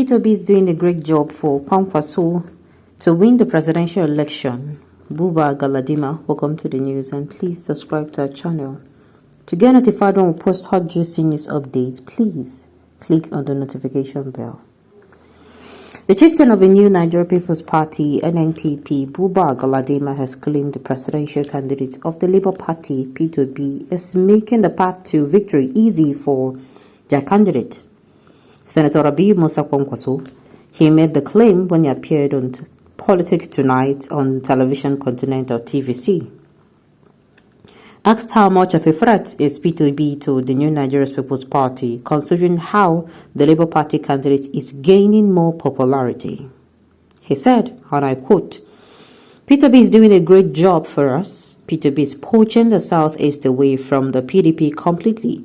P2B is doing a great job for Kwakwanso to win the presidential election. Buba Galadima, welcome to the news, and please subscribe to our channel. To get notified when we post hot juicy news updates, please click on the notification bell. The chieftain of the new Nigeria People's Party, Nnpp, Buba Galadima, has claimed the presidential candidate of the Labour Party, P2B, is making the path to victory easy for their candidate. Senator Rabi Musa Kwakwanso, he made the claim when he appeared on Politics Tonight on Television Continental TVC. Asked how much of a threat is P2B to the new Nigeria People's Party, considering how the Labour Party candidate is gaining more popularity. He said, and I quote, "P2B is doing a great job for us. P2B is poaching the Southeast away from the PDP completely.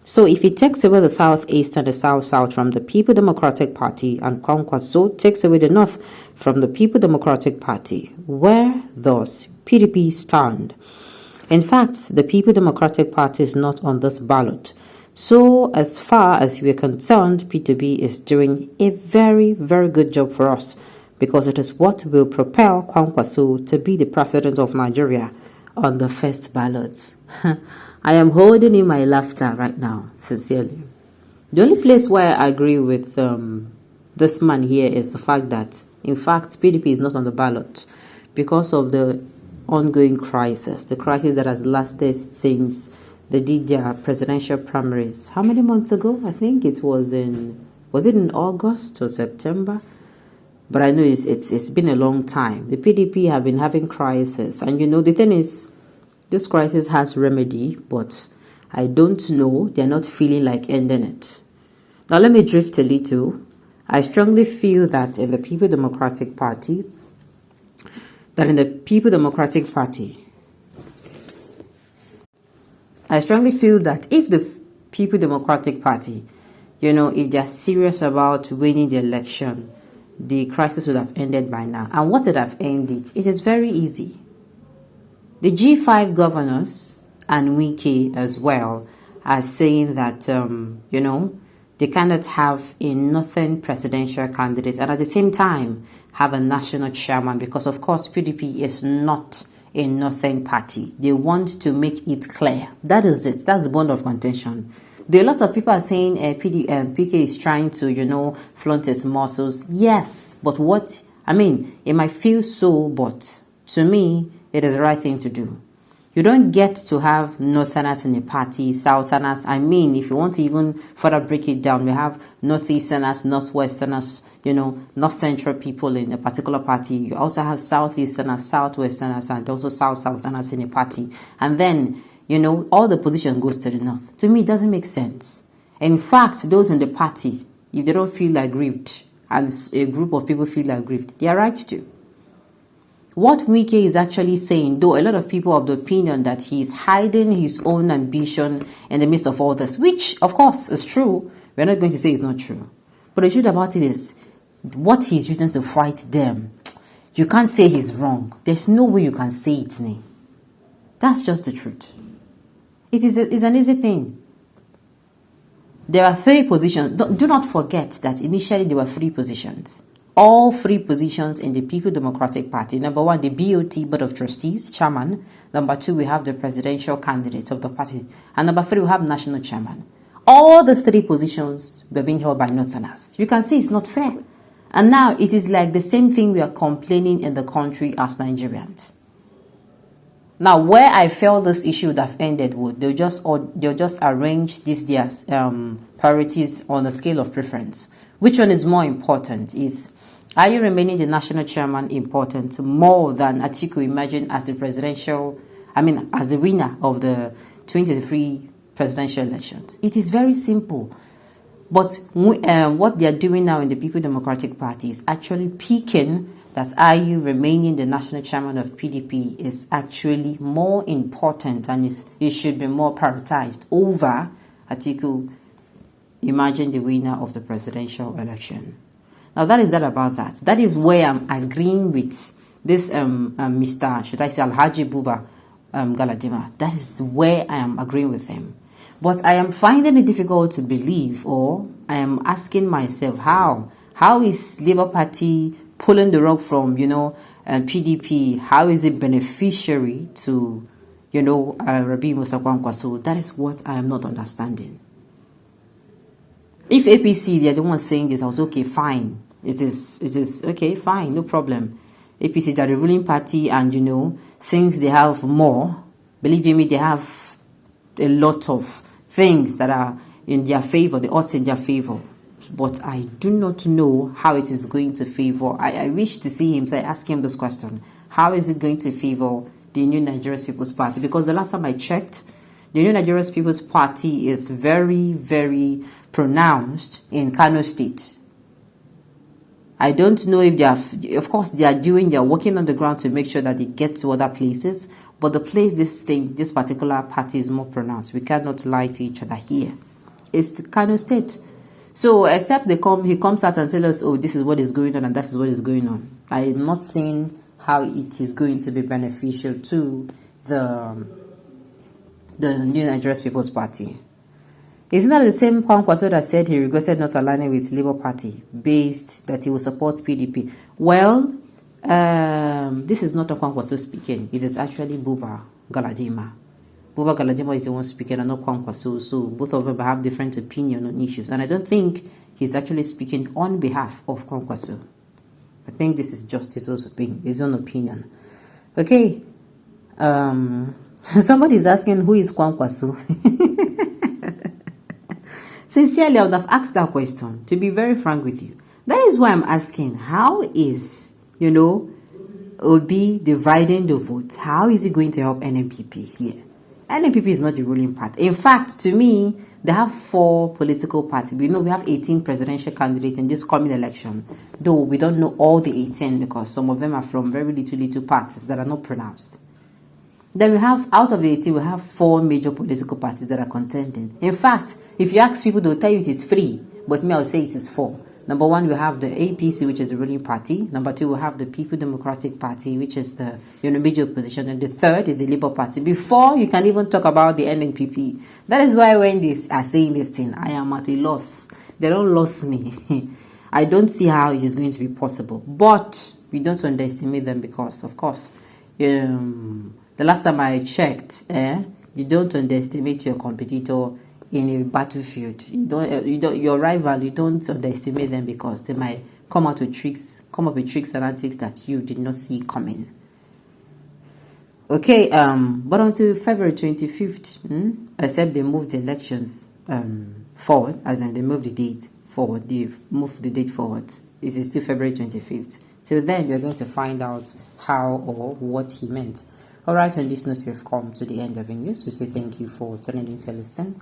So if he takes away the Southeast and the South-South from the People Democratic Party and Kwakwanso takes away the North from the People Democratic Party, where does PDP stand? In fact, the People Democratic Party is not on this ballot. So as far as we are concerned, P2B is doing a very, very good job for us because it is what will propel Kwakwanso to be the president of Nigeria on the first ballot." I am holding in my laughter right now, sincerely. The only place where I agree with this man here is the fact that, in fact, PDP is not on the ballot because of the ongoing crisis, the crisis that has lasted since they did their presidential primaries. How many months ago? I think it was in August or September? But I know it's been a long time. The PDP have been having crisis, and the thing is, this crisis has remedy, but I don't know. They're not feeling like ending it. Now, let me drift a little. I strongly feel that in the People Democratic Party, I strongly feel that if the People Democratic Party, if they're serious about winning the election, the crisis would have ended by now. And what would have ended? It is very easy. The G5 governors and Wike as well are saying that, they cannot have a nothing presidential candidate and at the same time have a national chairman because, of course, PDP is not a nothing party. They want to make it clear. That is it. That's the bone of contention. There are lots of people are saying PK is trying to, flaunt his muscles. Yes, but it might feel so, but to me, it is the right thing to do. You don't get to have Northerners in a party, Southerners. If you want to even further break it down, we have Northeasterners, Northwesterners, North Central people in a particular party. You also have Southeasterners, Southwesterners, and also Southerners in a party. And then, all the position goes to the North. To me, it doesn't make sense. In fact, those in the party, if they don't feel aggrieved, and a group of people feel aggrieved, they are right to. What Wike is actually saying, though a lot of people are of the opinion that he is hiding his own ambition in the midst of all this, which, of course, is true. We're not going to say it's not true. But the truth about it is, what he's using to fight them, you can't say he's wrong. There's no way you can say it, Ne. That's just the truth. It's an easy thing. There are 3 positions. Do not forget that initially there were 3 positions. All 3 positions in the People Democratic Party. Number 1, the BOT, Board of Trustees, Chairman. Number 2, we have the presidential candidates of the party. And number 3, we have National Chairman. All the 3 positions were being held by Northerners. You can see it's not fair. And now it is like the same thing we are complaining in the country as Nigerians. Now, where I felt this issue would have ended they'll just arrange these priorities on a scale of preference. Which one is more important? Are you remaining the national chairman important more than Atiku imagine as the as the winner of the 2023 presidential elections? It is very simple. But what they are doing now in the People Democratic Party is actually peaking that are you remaining the national chairman of PDP is actually more important and it should be more prioritized over Atiku imagine the winner of the presidential election. Now, that is that about that. That is where I'm agreeing with this Mr. Should I say Alhaji Buba Galadima. That is where I am agreeing with him. But I am finding it difficult to believe, or I am asking myself, how How is Labour Party pulling the rug from, PDP? How is it beneficiary to, Rabi Musa Kwakwanso? That is what I am not understanding. If APC, they are the ones saying this, I was okay, fine. It is okay, fine, no problem. APC, they are the ruling party, and since they have more, believe me, they have a lot of things that are in their favor, the odds in their favor. But I do not know how it is going to favor. I wish to see him, so I ask him this question. How is it going to favor the New Nigerian People's Party? Because the last time I checked, the New Nigerian People's Party is very, very pronounced in Kano State. I don't know if they are, of course, they are working on the ground to make sure that they get to other places. But the place this particular party is more pronounced. We cannot lie to each other here. It's the Kano State. So except he comes out and tells us, oh, this is what is going on and that is what is going on. I am not saying how it is going to be beneficial to the New Nigerian People's Party. It's not the same Kwakwanso that said he regretted not aligning with Labour Party based that he will support PDP. Well, this is not Kwakwanso speaking. It is actually Buba Galadima. Buba Galadima is the one speaking and not Kwakwanso. So both of them have different opinion on issues. And I don't think he's actually speaking on behalf of Kwakwanso. I think this is just his own opinion. Okay. Somebody is asking who is Kwakwanso. Sincerely, I would have asked that question, to be very frank with you. That is why I'm asking, how is, Obi dividing the votes? How is it going to help Nnpp here? Nnpp is not the ruling party. In fact, to me, they have 4 political parties. We have 18 presidential candidates in this coming election. Though we don't know all the 18 because some of them are from very little parties that are not pronounced. Then we have, out of the 18, we have 4 major political parties that are contending. In fact, if you ask people, they'll tell you it is 3. But me, I'll say it is 4. Number 1, we have the APC, which is the ruling party. Number 2, we have the People Democratic Party, which is the major opposition. And the third is the Labour Party. Before you can even talk about the Nnpp. That is why when they are saying this thing, I am at a loss. They don't lose me. I don't see how it is going to be possible. But we don't underestimate them because, of course, the last time I checked, you don't underestimate your competitor in a battlefield. Your rival, you don't underestimate them because they might come up with tricks and antics that you did not see coming. Okay, but until February 25th, except they moved the elections forward, as in they moved the date forward. They've moved the date forward. It is still February 25th. Till then, we are going to find out how or what he meant. Alright, on this note, we have come to the end of the news. We say thank you for tuning in to listen.